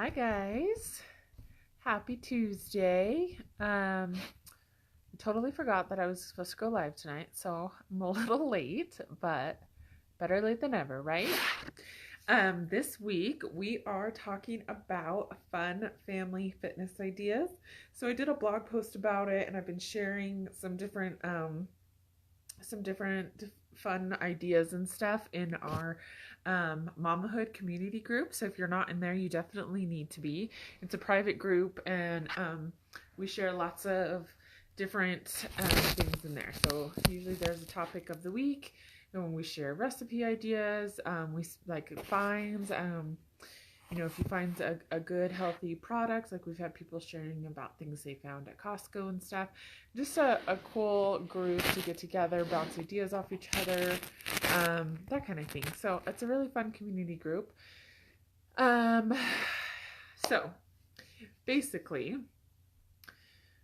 Hi guys. Happy Tuesday. I totally forgot that I was supposed to go live tonight, so I'm a little late, but better late than never, right? This week we are talking about fun family fitness ideas. So I did a blog post about it, and I've been sharing some different fun ideas and stuff in our mamahood community group. So if you're not in there, you definitely need to be. It's a private group, and we share lots of different things in there. So usually there's a topic of the week, and when we share recipe ideas, we like finds. If you find a good healthy product, like we've had people sharing about things they found at Costco and stuff. Just a cool group to get together, bounce ideas off each other, that kind of thing. So it's a really fun community group. So basically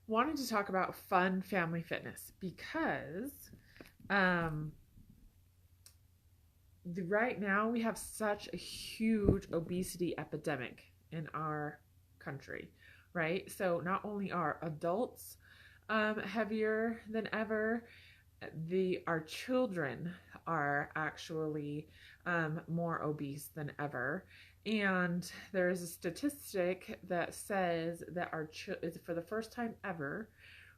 wanted to talk about fun family fitness because right now we have such a huge obesity epidemic in our country, right? So not only are adults heavier than ever, our children are actually more obese than ever. And there is a statistic that says that for the first time ever,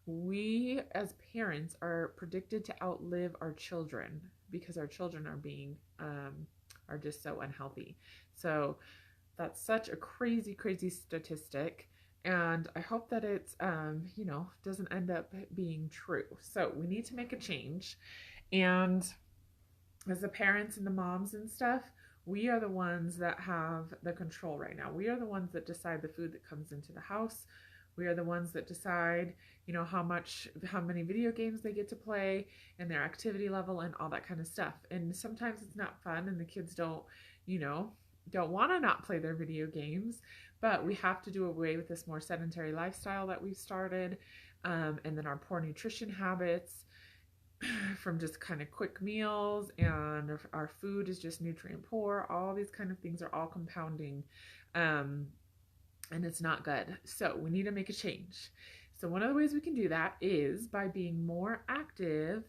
we as parents are predicted to outlive our children because our children are just so unhealthy. So that's such a crazy statistic, and I hope that it's doesn't end up being true. So we need to make a change, and as the parents and the moms and stuff, we are the ones that have the control right now. We are the ones that decide the food that comes into the house. We are the ones that decide, how many video games they get to play and their activity level and all that kind of stuff. And sometimes it's not fun, and the kids don't want to not play their video games, but we have to do away with this more sedentary lifestyle that we've started, and then our poor nutrition habits from just kind of quick meals, and our food is just nutrient poor. All these kind of things are all compounding, and it's not good. So we need to make a change. So one of the ways we can do that is by being more active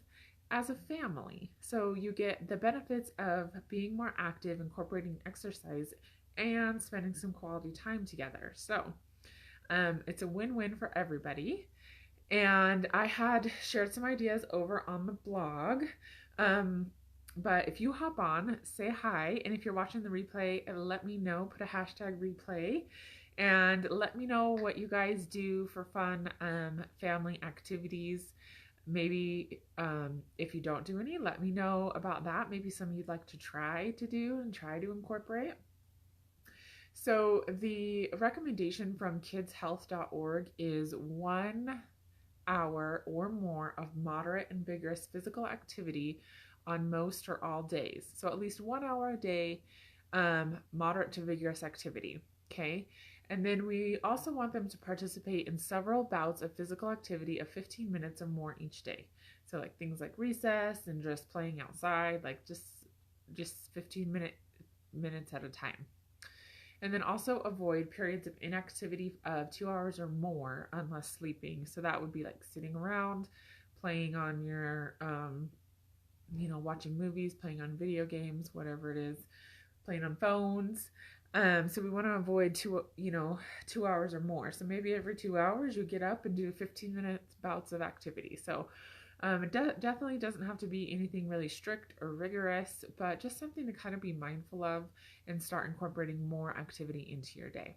as a family. So you get the benefits of being more active, incorporating exercise, and spending some quality time together. So it's a win-win for everybody. And I had shared some ideas over on the blog. But if you hop on, say hi. And if you're watching the replay, let me know, put a hashtag replay. And let me know what you guys do for fun family activities. Maybe if you don't do any, let me know about that. Maybe some you'd like to try to do and try to incorporate. So the recommendation from kidshealth.org is 1 hour or more of moderate and vigorous physical activity on most or all days. So at least 1 hour a day, moderate to vigorous activity. Okay. And then we also want them to participate in several bouts of physical activity of 15 minutes or more each day. So like things like recess and just playing outside, like just 15 minutes at a time. And then also avoid periods of inactivity of 2 hours or more unless sleeping. So that would be like sitting around, playing on your, watching movies, playing on video games, whatever it is, playing on phones. So we want to avoid 2 hours or more. So maybe every 2 hours you get up and do 15-minute bouts of activity. So it definitely doesn't have to be anything really strict or rigorous, but just something to kind of be mindful of and start incorporating more activity into your day.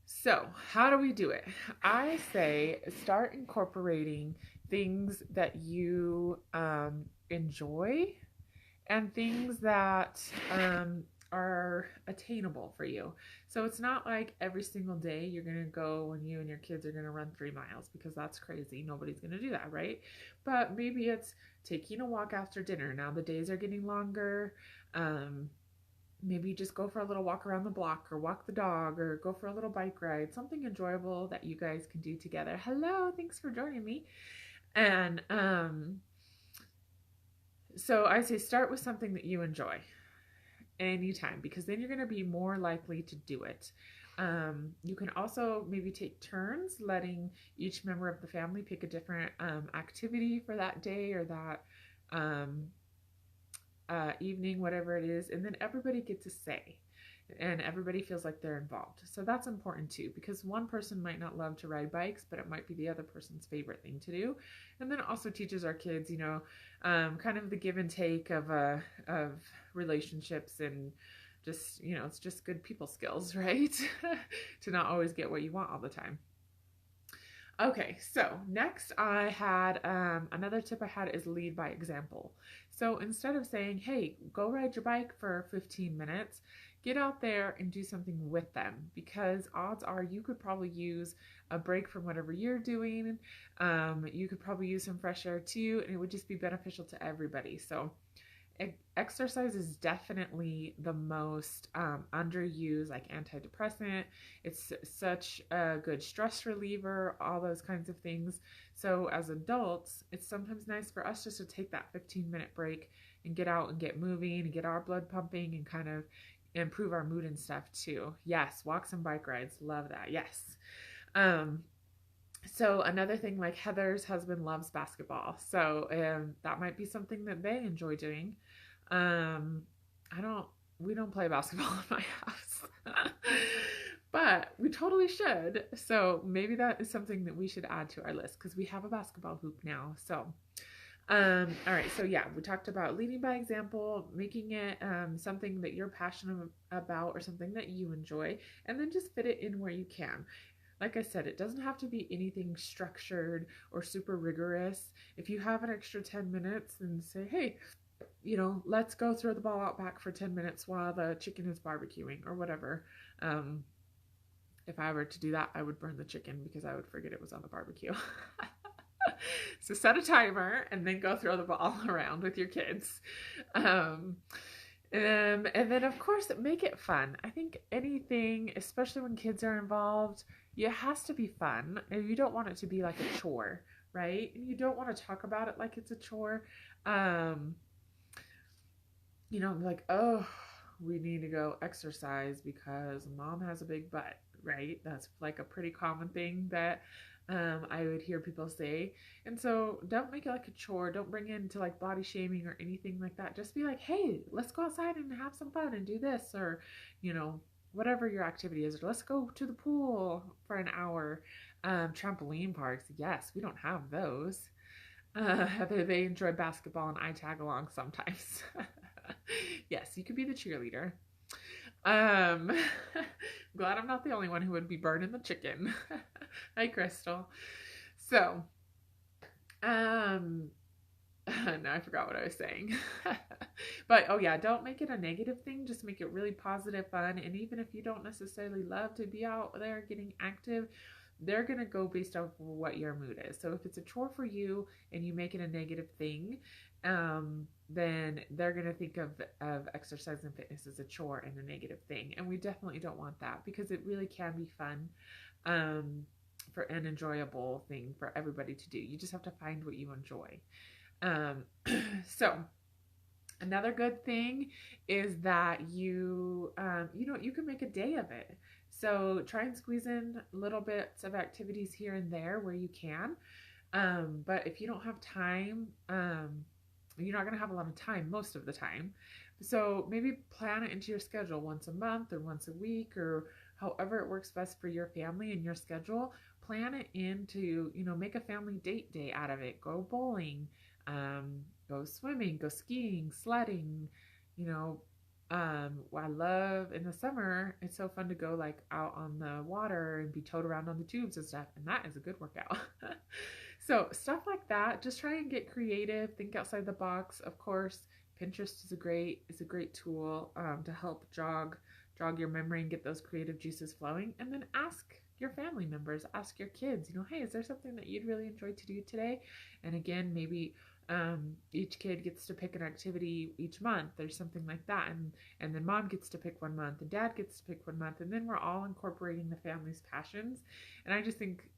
So how do we do it? I say start incorporating things that you enjoy and things that are attainable for you. So it's not like every single day you're going to go and you and your kids are going to run 3 miles, because that's crazy. Nobody's going to do that, right? But maybe it's taking a walk after dinner. Now the days are getting longer. Maybe just go for a little walk around the block, or walk the dog, or go for a little bike ride, something enjoyable that you guys can do together. Hello, thanks for joining me. And so I say start with something that you enjoy anytime, because then you're going to be more likely to do it. You can also maybe take turns letting each member of the family pick a different activity for that day or that um, evening, whatever it is, and then everybody gets a say and everybody feels like they're involved. So that's important too, because one person might not love to ride bikes, but it might be the other person's favorite thing to do. And then it also teaches our kids, kind of the give and take of relationships and just, it's just good people skills, right? To not always get what you want all the time. Okay, so next I had another tip I had is lead by example. So instead of saying, hey, go ride your bike for 15 minutes, get out there and do something with them, because odds are you could probably use a break from whatever you're doing. You could probably use some fresh air too, and it would just be beneficial to everybody. So exercise is definitely the most underused, like, antidepressant. It's such a good stress reliever, all those kinds of things. So as adults, it's sometimes nice for us just to take that 15-minute break and get out and get moving and get our blood pumping and kind of improve our mood and stuff too. Yes, walks and bike rides, love that. Yes. So another thing, like Heather's husband loves basketball, so that might be something that they enjoy doing. Um, we don't play basketball in my house, but we totally should. So maybe that is something that we should add to our list, because we have a basketball hoop now. So, all right. So yeah, we talked about leading by example, making it something that you're passionate about or something that you enjoy, and then just fit it in where you can. Like I said, it doesn't have to be anything structured or super rigorous. If you have an extra 10 minutes, then say, hey, let's go throw the ball out back for 10 minutes while the chicken is barbecuing or whatever. If I were to do that, I would burn the chicken because I would forget it was on the barbecue. So set a timer and then go throw the ball around with your kids. And then, of course, make it fun. I think anything, especially when kids are involved, it has to be fun. And you don't want it to be like a chore, right? And you don't want to talk about it like it's a chore. Like, oh, we need to go exercise because mom has a big butt, right? That's like a pretty common thing that I would hear people say. And so don't make it like a chore. Don't bring it into like body shaming or anything like that. Just be like, hey, let's go outside and have some fun and do this, or, whatever your activity is. Or let's go to the pool for an hour. Trampoline parks, yes, we don't have those. They enjoy basketball and I tag along sometimes. Yes, you could be the cheerleader. Glad I'm not the only one who would be burning the chicken. Hi, Crystal. So, now I forgot what I was saying. But, oh yeah, don't make it a negative thing. Just make it really positive, fun. And even if you don't necessarily love to be out there getting active, they're going to go based off what your mood is. So if it's a chore for you and you make it a negative thing, then they're going to think of exercise and fitness as a chore and a negative thing. And we definitely don't want that, because it really can be fun, for an enjoyable thing for everybody to do. You just have to find what you enjoy. So another good thing is that you can make a day of it. So try and squeeze in little bits of activities here and there where you can. But if you don't have time, you're not going to have a lot of time most of the time. So maybe plan it into your schedule once a month or once a week, or however it works best for your family and your schedule. Plan it into, make a family date day out of it. Go bowling, go swimming, go skiing, sledding, I love in the summer, it's so fun to go like out on the water and be towed around on the tubes and stuff. And that is a good workout. So stuff like that, just try and get creative, think outside the box. Of course, Pinterest is a great tool to help jog your memory and get those creative juices flowing. And then ask your family members, ask your kids, hey, is there something that you'd really enjoy to do today? And again, maybe each kid gets to pick an activity each month or something like that, and then mom gets to pick one month and dad gets to pick one month, and then we're all incorporating the family's passions. And I just think,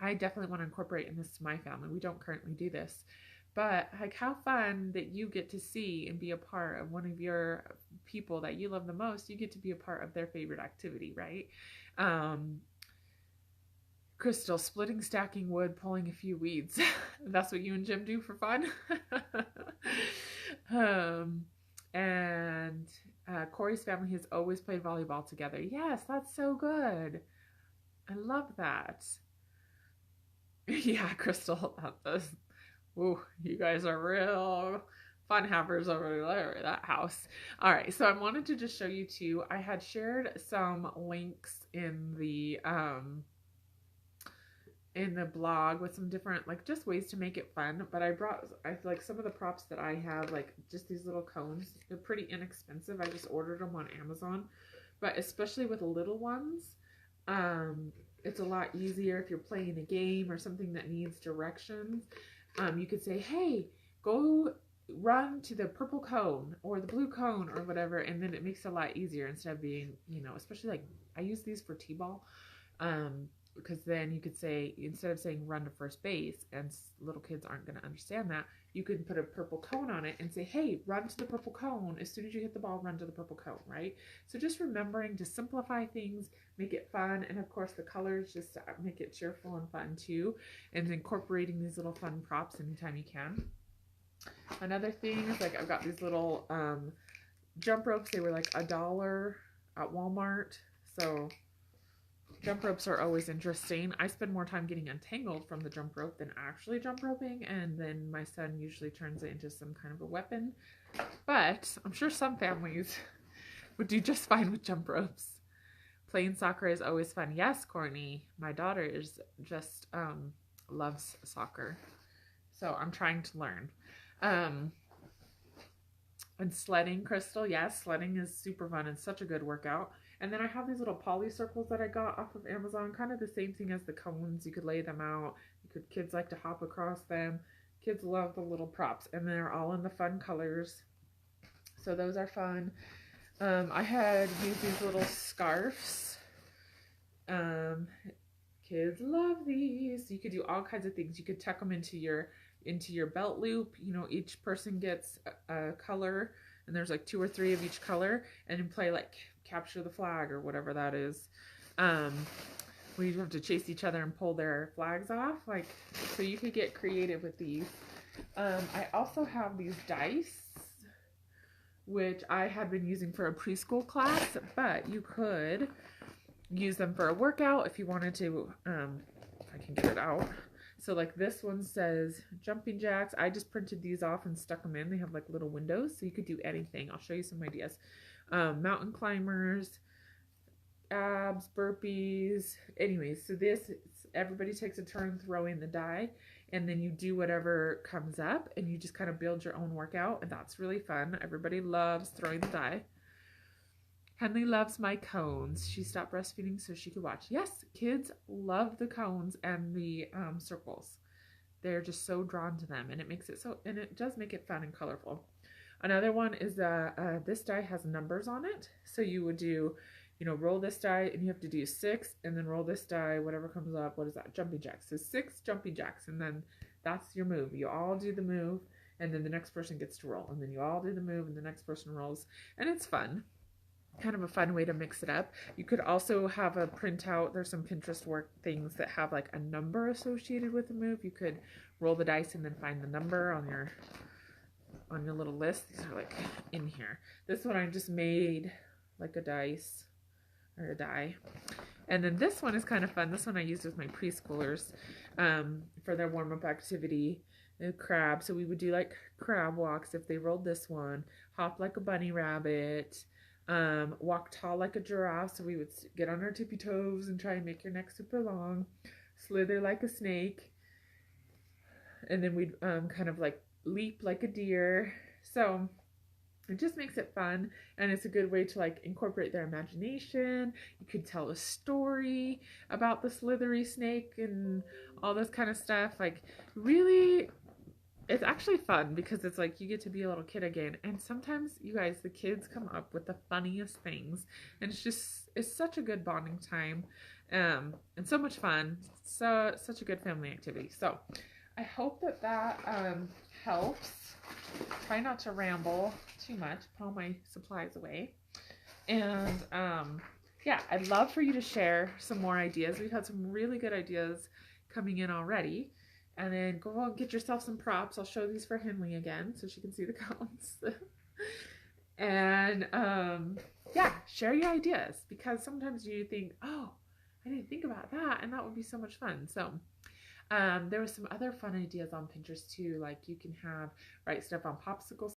I definitely want to incorporate in this to my family. We don't currently do this, But like, how fun that you get to see and be a part of one of your people that you love the most. You get to be a part of their favorite activity, right? Um, Crystal, splitting, stacking wood, pulling a few weeds. That's what you and Jim do for fun. um, and Corey's family has always played volleyball together. Yes, that's so good. I love that. Yeah, Crystal. Ooh, you guys are real fun havers over there at that house. All right, so I wanted to just show you too. I had shared some links in the blog with some different like just ways to make it fun, but I like some of the props that I have, like just these little cones. They're pretty inexpensive. I just ordered them on Amazon, but especially with little ones, it's a lot easier if you're playing a game or something that needs directions. You could say, hey, go run to the purple cone or the blue cone or whatever, and then it makes it a lot easier instead of being, especially like I use these for t-ball, because then you could say, instead of saying run to first base, and little kids aren't going to understand that, you could put a purple cone on it and say, hey, run to the purple cone. As soon as you hit the ball, run to the purple cone, right? So just remembering to simplify things, make it fun, and of course the colors just make it cheerful and fun too, and incorporating these little fun props anytime you can. Another thing is, like, I've got these little jump ropes. They were like $1 at Walmart, so jump ropes are always interesting. I spend more time getting untangled from the jump rope than actually jump roping, and then my son usually turns it into some kind of a weapon. But I'm sure some families would do just fine with jump ropes. Playing soccer is always fun. Yes, Courtney, my daughter is just loves soccer, so I'm trying to learn. And sledding, Crystal, yes, sledding is super fun and such a good workout. And then I have these little poly circles that I got off of Amazon, kind of the same thing as the cones. You could lay them out. Kids like to hop across them. Kids love the little props, and they're all in the fun colors. So those are fun. I had used these little scarves. Kids love these. You could do all kinds of things. You could tuck them into your belt loop. Each person gets a color, and there's like 2 or 3 of each color, and you play like capture the flag or whatever that is. We have to chase each other and pull their flags off, like, so you could get creative with these. I also have these dice, which I had been using for a preschool class, but you could use them for a workout if you wanted to. If I can get it out. So like this one says jumping jacks. I just printed these off and stuck them in. They have like little windows, so you could do anything. I'll show you some ideas. Mountain climbers, abs, burpees. Anyways, so everybody takes a turn throwing the die, and then you do whatever comes up, and you just kind of build your own workout, and that's really fun. Everybody loves throwing the die. Henley loves my cones. She stopped breastfeeding so she could watch. Yes, kids love the cones and the circles. They're just so drawn to them, and it does make it fun and colorful. Another one is this die has numbers on it. So you would do, roll this die, and you have to do 6, and then roll this die, whatever comes up. What is that? Jumping jacks. So 6 jumping jacks, and then that's your move. You all do the move, and then the next person gets to roll, and then you all do the move, and the next person rolls, and it's fun. Kind of a fun way to mix it up. You could also have a printout. There's some Pinterest work things that have like a number associated with the move. You could roll the dice and then find the number on your little list. These are like in here. This one I just made like a dice or a die. And then this one is kind of fun. This one I used with my preschoolers for their warm-up activity. Crab. So we would do like crab walks if they rolled this one. Hop like a bunny rabbit. Walk tall like a giraffe, so we would get on our tippy toes and try and make your neck super long. Slither like a snake, and then we'd kind of like leap like a deer. So it just makes it fun, and it's a good way to like incorporate their imagination. You could tell a story about the slithery snake and all this kind of stuff. Like, really, it's actually fun because it's like you get to be a little kid again. And sometimes, you guys, the kids come up with the funniest things, and it's such a good bonding time, and so much fun. So such a good family activity. So I hope that helps. Try not to ramble too much. Put all my supplies away. And yeah, I'd love for you to share some more ideas. We've had some really good ideas coming in already. And then go and get yourself some props. I'll show these for Henley again so she can see the cones. And yeah, share your ideas, because sometimes you think, oh, I didn't think about that, and that would be so much fun. So there was some other fun ideas on Pinterest too, like you can write stuff on popsicle